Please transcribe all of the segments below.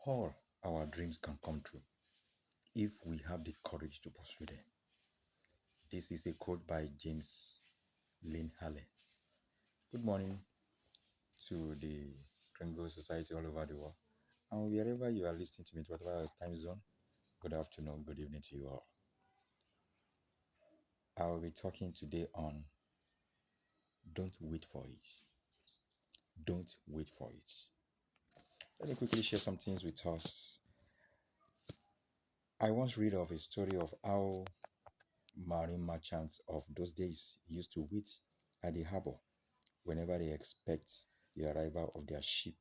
All our dreams can come true if we have the courage to pursue them. This is a quote by James Lynn Hallen. Good morning to the Kringle Society all over the world. And wherever you are listening to me, to whatever time zone, good afternoon, good evening to you all. I will be talking today on don't wait for it. Don't wait for it. Let me quickly share some things with us. I once read of a story of how marine merchants of those days used to wait at the harbor whenever they expect the arrival of their ship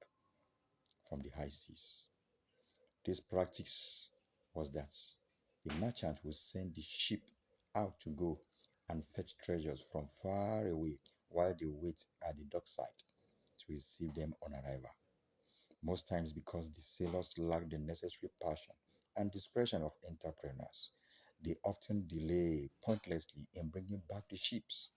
from the high seas. This practice was that the merchant would send the ship out to go and fetch treasures from far away while they wait at the dockside to receive them on arrival. Most times, because the sailors lack the necessary passion and discretion of entrepreneurs, they often delay pointlessly in bringing back the ships.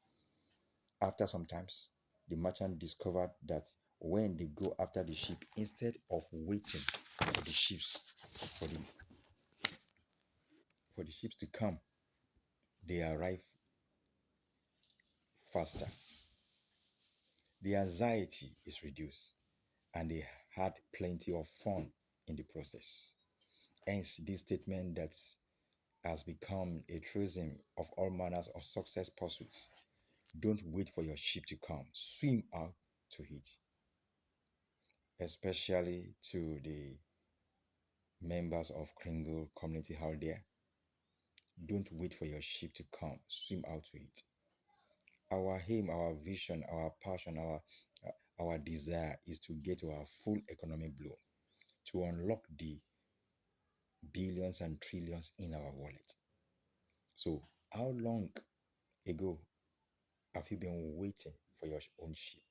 After some times, the merchant discovered that when they go after the ship, instead of waiting for the ships for the ships to come, they arrive faster. The anxiety is reduced and they had plenty of fun in the process. Hence, this statement that has become a truism of all manners of success pursuits. Don't wait for your ship to come, swim out to it. Especially to the members of Kringle community out there. Don't wait for your ship to come, swim out to it. Our aim, our vision, our passion, our desire is to get to our full economic blow, to unlock the billions and trillions in our wallet. So, how long ago have you been waiting for your own ship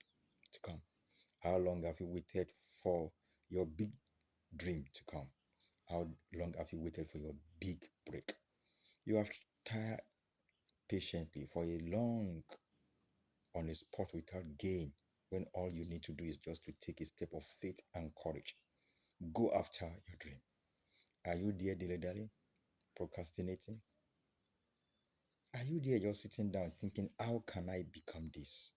to come? How long have you waited for your big dream to come? How long have you waited for your big break? You have tired patiently for a long on a spot without gain when all you need to do is just to take a step of faith and courage. Go after your dream. Are you there dilly-dally, procrastinating? Are you there just sitting down thinking, how can I become this?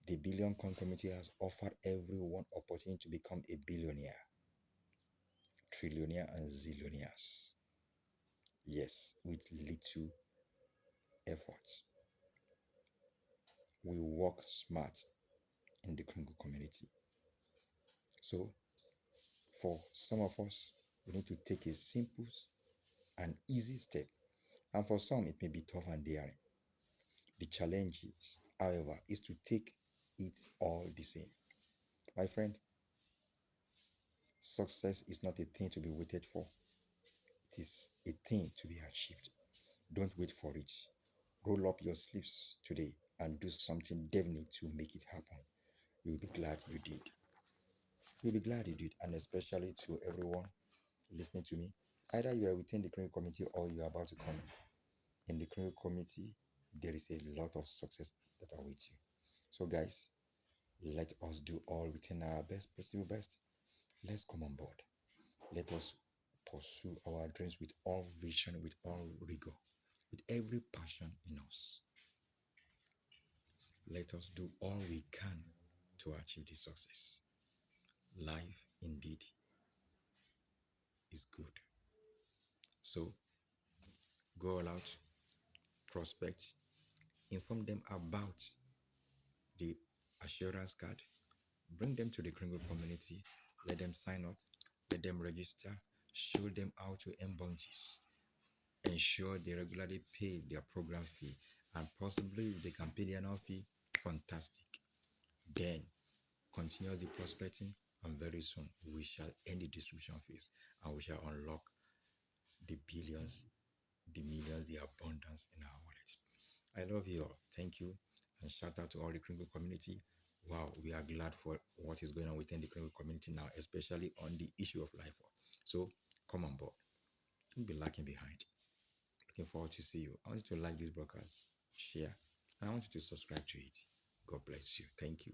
The Billion Coin Committee has offered everyone opportunity to become a billionaire, trillionaire, and zillionaires. Yes, with little effort. We work smart in the Congo community. So, for some of us, we need to take a simple and easy step. And for some, it may be tough and daring. The challenge is, however, is to take it all the same. My friend, success is not a thing to be waited for. It is a thing to be achieved. Don't wait for it. Roll up your sleeves today and do something definite to make it happen. You'll be glad you did. You'll be glad you did, and especially to everyone listening to me. Either you are within the criminal committee or you are about to come in the criminal committee, there is a lot of success that awaits you. So, guys, let us do all within our best possible best. Let's come on board. Let us pursue our dreams with all vision, with all rigor, with every passion in us. Let us do all we can to achieve this success. Life indeed is good. So go all out, prospect, inform them about the assurance card, bring them to the Kringle community, let them sign up, let them register, show them how to earn bounties, ensure they regularly pay their program fee, and possibly if they can pay the annual fee, fantastic. Then continuous the prospecting, and very soon we shall end the distribution phase and we shall unlock the billions, the millions, the abundance in our wallet. I love you all. Thank you. And shout out to all the Kringle community. Wow, we are glad for what is going on within the Kringle community now, especially on the issue of life. So come on board. Don't be lacking behind. Looking forward to see you. I want you to like this broadcast, share, and I want you to subscribe to it. God bless you. Thank you.